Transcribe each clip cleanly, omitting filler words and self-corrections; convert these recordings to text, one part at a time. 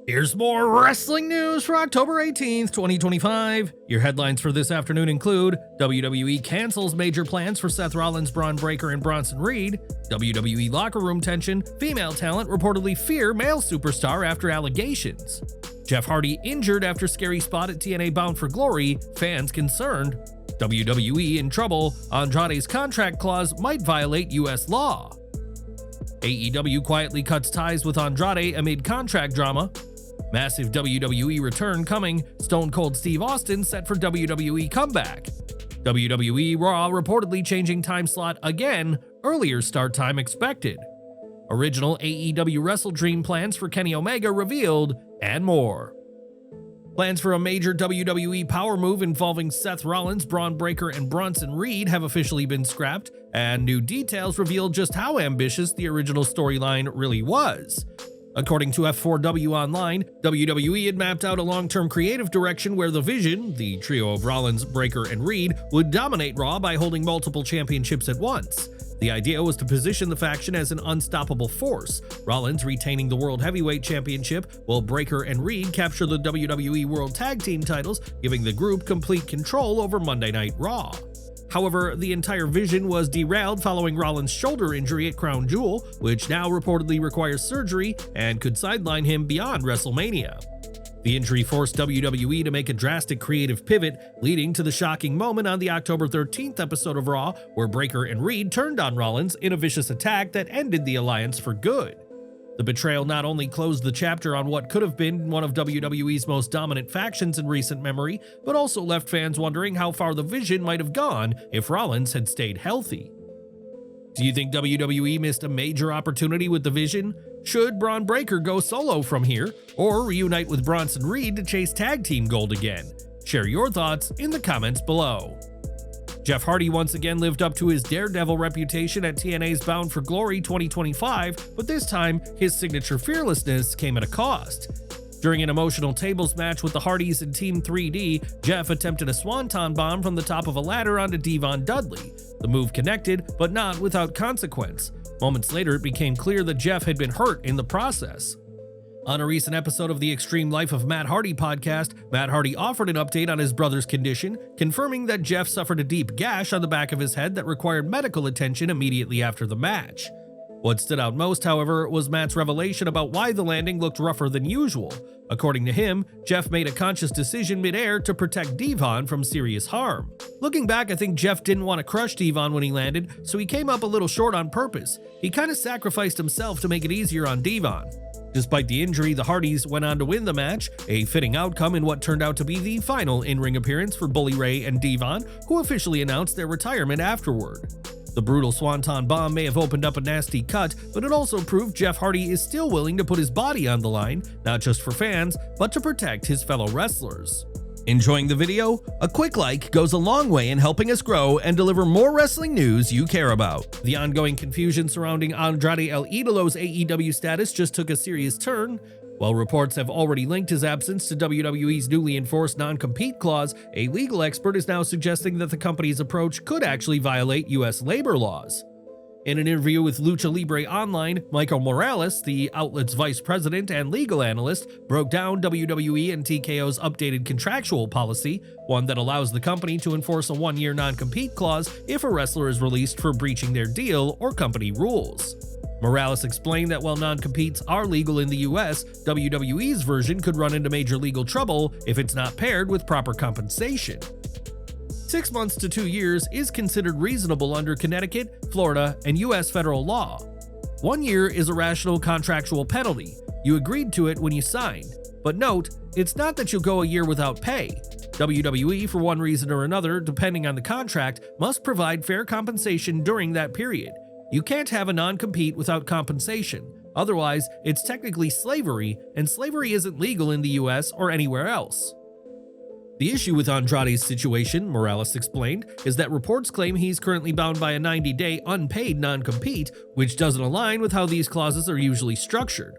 Here's more wrestling news for October 18th, 2025. Your headlines for this afternoon include WWE cancels major plans for Seth Rollins, Bron Breakker, and Bronson Reed. WWE locker room tension. Female talent reportedly fear male superstar after allegations. Jeff Hardy injured after scary spot at TNA Bound For Glory. Fans concerned. WWE in trouble. Andrade's contract clause might violate U.S. law. AEW quietly cuts ties with Andrade amid contract drama. Massive WWE return coming. Stone Cold Steve Austin set for WWE comeback. WWE Raw reportedly changing time slot again, earlier start time expected. Original AEW WrestleDream plans for Kenny Omega revealed, and more. Plans for a major WWE power move involving Seth Rollins, Bron Breakker, and Bronson Reed have officially been scrapped, and new details reveal just how ambitious the original storyline really was. According to F4W Online, WWE had mapped out a long-term creative direction where the Vision, the trio of Rollins, Breakker, and Reed, would dominate Raw by holding multiple championships at once. The idea was to position the faction as an unstoppable force, Rollins retaining the World Heavyweight Championship, while Breakker and Reed capture the WWE World Tag Team titles, giving the group complete control over Monday Night Raw. However, the entire vision was derailed following Rollins' shoulder injury at Crown Jewel, which now reportedly requires surgery and could sideline him beyond WrestleMania. The injury forced WWE to make a drastic creative pivot, leading to the shocking moment on the October 13th episode of Raw, where Breakker and Reed turned on Rollins in a vicious attack that ended the alliance for good. The betrayal not only closed the chapter on what could have been one of WWE's most dominant factions in recent memory, but also left fans wondering how far the Vision might have gone if Rollins had stayed healthy. Do you think WWE missed a major opportunity with the Vision? Should Bron Breakker go solo from here, or reunite with Bronson Reed to chase tag team gold again? Share your thoughts in the comments below. Jeff Hardy once again lived up to his daredevil reputation at TNA's Bound For Glory 2025, but this time, his signature fearlessness came at a cost. During an emotional tables match with the Hardys and Team 3D, Jeff attempted a swanton bomb from the top of a ladder onto Devon Dudley. The move connected, but not without consequence. Moments later, it became clear that Jeff had been hurt in the process. On a recent episode of the Extreme Life of Matt Hardy podcast, Matt Hardy offered an update on his brother's condition, confirming that Jeff suffered a deep gash on the back of his head that required medical attention immediately after the match. What stood out most, however, was Matt's revelation about why the landing looked rougher than usual. According to him, Jeff made a conscious decision midair to protect Devon from serious harm. Looking back, I think Jeff didn't want to crush Devon when he landed, so he came up a little short on purpose. He kind of sacrificed himself to make it easier on Devon. Despite the injury, the Hardys went on to win the match, a fitting outcome in what turned out to be the final in-ring appearance for Bully Ray and Devon, who officially announced their retirement afterward. The brutal swanton bomb may have opened up a nasty cut, but it also proved Jeff Hardy is still willing to put his body on the line, not just for fans, but to protect his fellow wrestlers. Enjoying the video? A quick like goes a long way in helping us grow and deliver more wrestling news you care about. The ongoing confusion surrounding Andrade El Idolo's AEW status just took a serious turn. While reports have already linked his absence to WWE's newly enforced non-compete clause, a legal expert is now suggesting that the company's approach could actually violate U.S. labor laws. In an interview with Lucha Libre Online, Michael Morales, the outlet's vice president and legal analyst, broke down WWE and TKO's updated contractual policy, one that allows the company to enforce a one-year non-compete clause if a wrestler is released for breaching their deal or company rules. Morales explained that while non-competes are legal in the US, WWE's version could run into major legal trouble if it's not paired with proper compensation. 6 months to 2 years is considered reasonable under Connecticut, Florida, and US federal law. 1 year is a rational contractual penalty. You agreed to it when you signed. But note, it's not that you'll go a year without pay. WWE, for one reason or another, depending on the contract, must provide fair compensation during that period. You can't have a non-compete without compensation. Otherwise, it's technically slavery, and slavery isn't legal in the US or anywhere else. The issue with Andrade's situation, Morales explained, is that reports claim he's currently bound by a 90-day unpaid non-compete, which doesn't align with how these clauses are usually structured.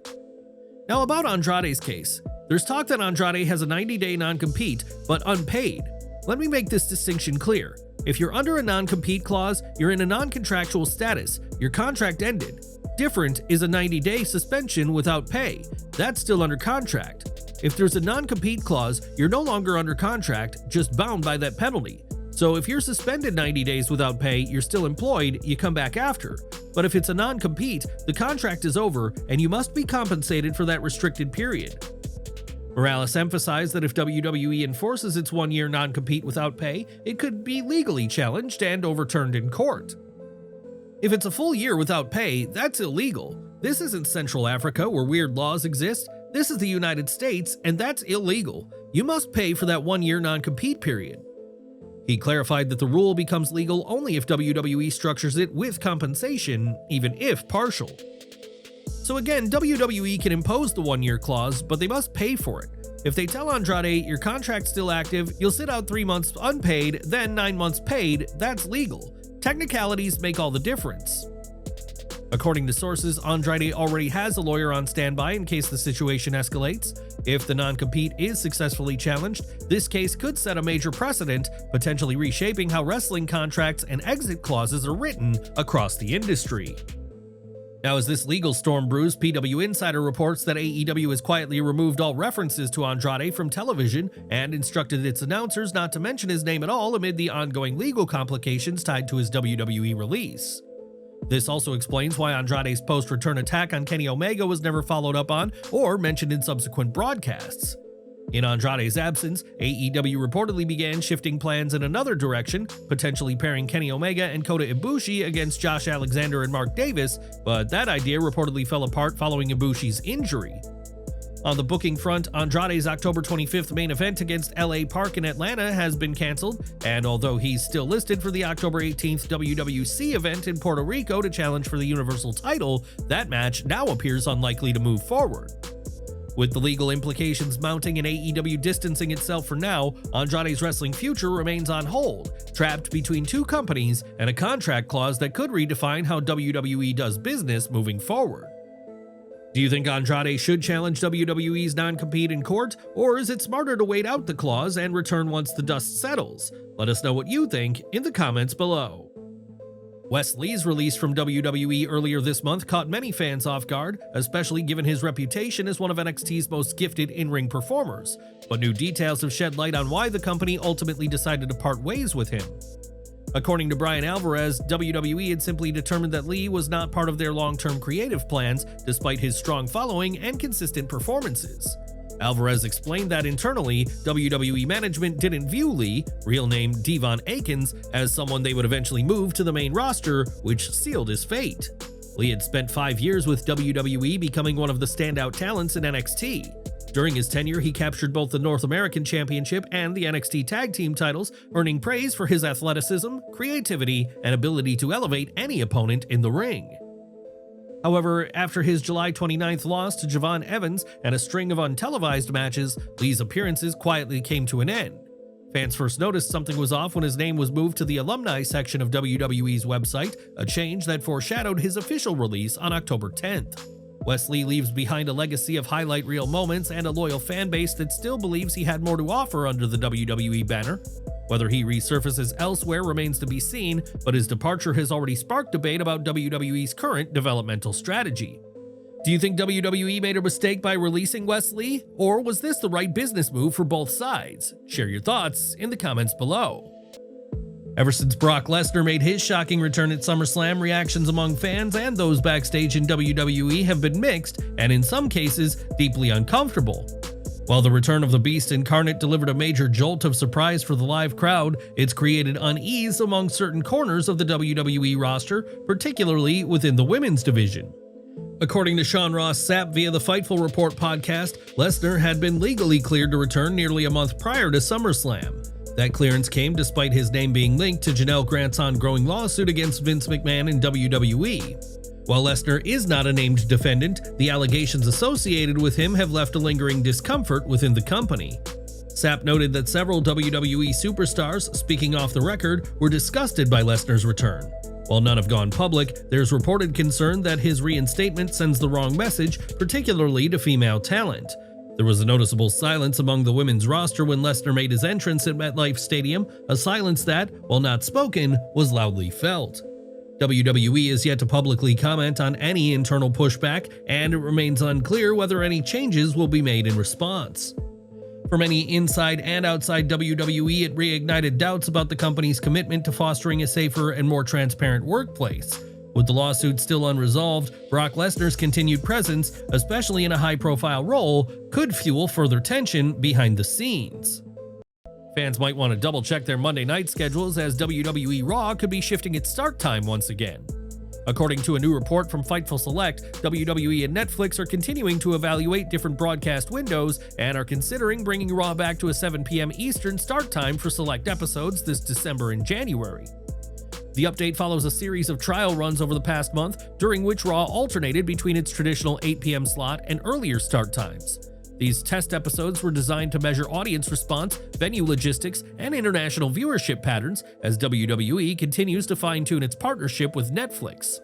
Now about Andrade's case, there's talk that Andrade has a 90-day non-compete, but unpaid. Let me make this distinction clear. If you're under a non-compete clause, you're in a non-contractual status, your contract ended. different is a 90-day suspension without pay. That's still under contract. If there's a non-compete clause, you're no longer under contract, just bound by that penalty. So if you're suspended 90 days without pay, you're still employed, you come back after. But if it's a non-compete, the contract is over and you must be compensated for that restricted period. Morales emphasized that if WWE enforces its one-year non-compete without pay, it could be legally challenged and overturned in court. If it's a full year without pay, that's illegal. This isn't Central Africa where weird laws exist. This is the United States, and that's illegal. You must pay for that one-year non-compete period. He clarified that the rule becomes legal only if WWE structures it with compensation, even if partial. So again, WWE can impose the one-year clause, but they must pay for it. If they tell Andrade, your contract's still active, you'll sit out 3 months unpaid, then 9 months paid, that's legal. Technicalities make all the difference. According to sources, Andrade already has a lawyer on standby in case the situation escalates. If the non-compete is successfully challenged, this case could set a major precedent, potentially reshaping how wrestling contracts and exit clauses are written across the industry. Now, as this legal storm brews, PW Insider reports that AEW has quietly removed all references to Andrade from television and instructed its announcers not to mention his name at all amid the ongoing legal complications tied to his WWE release. This also explains why Andrade's post-return attack on Kenny Omega was never followed up on or mentioned in subsequent broadcasts. In Andrade's absence, AEW reportedly began shifting plans in another direction, potentially pairing Kenny Omega and Kota Ibushi against Josh Alexander and Mark Davis, but that idea reportedly fell apart following Ibushi's injury. On the booking front, Andrade's October 25th main event against LA Park in Atlanta has been canceled, and although he's still listed for the October 18th WWC event in Puerto Rico to challenge for the Universal title, that match now appears unlikely to move forward. With the legal implications mounting and AEW distancing itself for now, Andrade's wrestling future remains on hold, trapped between two companies and a contract clause that could redefine how WWE does business moving forward. Do you think Andrade should challenge WWE's non-compete in court, or is it smarter to wait out the clause and return once the dust settles? Let us know what you think in the comments below. Wes Lee's release from WWE earlier this month caught many fans off guard, especially given his reputation as one of NXT's most gifted in-ring performers, but new details have shed light on why the company ultimately decided to part ways with him. According to Brian Alvarez, WWE had simply determined that Lee was not part of their long-term creative plans, despite his strong following and consistent performances. Alvarez explained that internally, WWE management didn't view Lee, real name Devon Akins, as someone they would eventually move to the main roster, which sealed his fate. Lee had spent 5 years with WWE, becoming one of the standout talents in NXT. During his tenure, he captured both the North American Championship and the NXT Tag Team titles, earning praise for his athleticism, creativity, and ability to elevate any opponent in the ring. However, after his July 29th loss to Javon Evans and a string of untelevised matches, Lee's appearances quietly came to an end. Fans first noticed something was off when his name was moved to the alumni section of WWE's website, a change that foreshadowed his official release on October 10th. Wes Lee leaves behind a legacy of highlight reel moments and a loyal fan base that still believes he had more to offer under the WWE banner. Whether he resurfaces elsewhere remains to be seen, but his departure has already sparked debate about WWE's current developmental strategy. Do you think WWE made a mistake by releasing Wes Lee, or was this the right business move for both sides? Share your thoughts in the comments below. Ever since Brock Lesnar made his shocking return at SummerSlam, reactions among fans and those backstage in WWE have been mixed and, in some cases, deeply uncomfortable. While the return of the Beast Incarnate delivered a major jolt of surprise for the live crowd, it's created unease among certain corners of the WWE roster, particularly within the women's division. According to Sean Ross Sapp via the Fightful Report podcast, Lesnar had been legally cleared to return nearly a month prior to SummerSlam. That clearance came despite his name being linked to Janelle Grant's ongoing lawsuit against Vince McMahon in WWE. While Lesnar is not a named defendant, the allegations associated with him have left a lingering discomfort within the company. Sapp noted that several WWE superstars, speaking off the record, were disgusted by Lesnar's return. While none have gone public, there's reported concern that his reinstatement sends the wrong message, particularly to female talent. There was a noticeable silence among the women's roster when Lesnar made his entrance at MetLife Stadium, a silence that, while not spoken, was loudly felt. WWE is yet to publicly comment on any internal pushback, and it remains unclear whether any changes will be made in response. For many inside and outside WWE, it reignited doubts about the company's commitment to fostering a safer and more transparent workplace. With the lawsuit still unresolved, Brock Lesnar's continued presence, especially in a high-profile role, could fuel further tension behind the scenes. Fans might want to double-check their Monday night schedules, as WWE Raw could be shifting its start time once again. According to a new report from Fightful Select, WWE and Netflix are continuing to evaluate different broadcast windows and are considering bringing Raw back to a 7 p.m. Eastern start time for select episodes this December and January. The update follows a series of trial runs over the past month, during which Raw alternated between its traditional 8 p.m. slot and earlier start times. These test episodes were designed to measure audience response, venue logistics, and international viewership patterns as WWE continues to fine-tune its partnership with Netflix.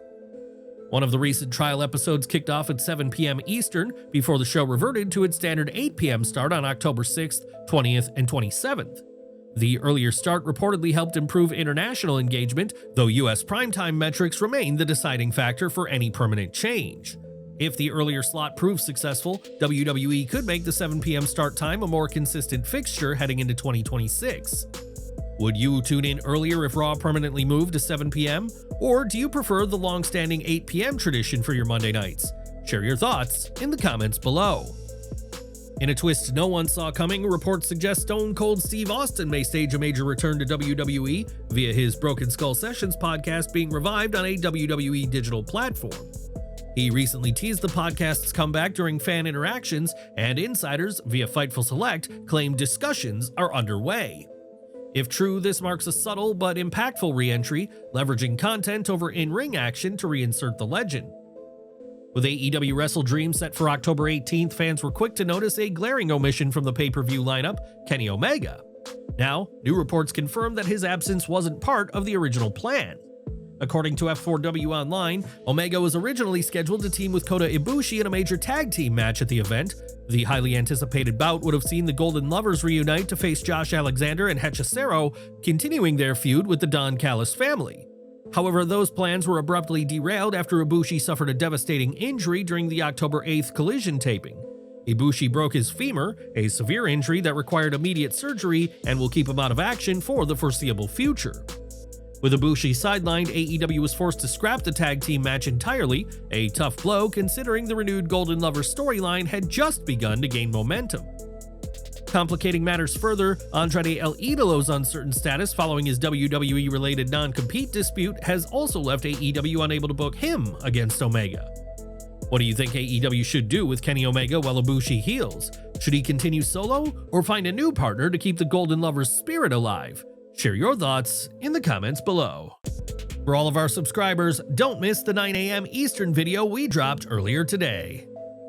One of the recent trial episodes kicked off at 7 p.m. Eastern before the show reverted to its standard 8 p.m. start on October 6th, 20th, and 27th. The earlier start reportedly helped improve international engagement, though US primetime metrics remain the deciding factor for any permanent change. If the earlier slot proves successful, WWE could make the 7 p.m. start time a more consistent fixture heading into 2026. Would you tune in earlier if Raw permanently moved to 7 p.m., or do you prefer the long-standing 8 p.m. tradition for your Monday nights? Share your thoughts in the comments below. In a twist no one saw coming, reports suggest Stone Cold Steve Austin may stage a major return to WWE via his Broken Skull Sessions podcast being revived on a WWE digital platform. He recently teased the podcast's comeback during fan interactions, and insiders via Fightful Select claim discussions are underway. If true, this marks a subtle but impactful re-entry, leveraging content over in-ring action to reinsert the legend. With AEW WrestleDream set for October 18th, fans were quick to notice a glaring omission from the pay-per-view lineup: Kenny Omega. Now, new reports confirm that his absence wasn't part of the original plan. According to F4W Online, Omega was originally scheduled to team with Kota Ibushi in a major tag team match at the event. The highly anticipated bout would have seen the Golden Lovers reunite to face Josh Alexander and Hechicero, continuing their feud with the Don Callis family. However, those plans were abruptly derailed after Ibushi suffered a devastating injury during the October 8th Collision taping. Ibushi broke his femur, a severe injury that required immediate surgery and will keep him out of action for the foreseeable future. With Ibushi sidelined, AEW was forced to scrap the tag team match entirely, a tough blow considering the renewed Golden Lovers storyline had just begun to gain momentum. Complicating matters further, Andrade El Idolo's uncertain status following his WWE-related non-compete dispute has also left AEW unable to book him against Omega. What do you think AEW should do with Kenny Omega while Ibushi heals? Should he continue solo, or find a new partner to keep the Golden Lovers spirit alive? Share your thoughts in the comments below. For all of our subscribers, don't miss the 9 a.m. Eastern video we dropped earlier today.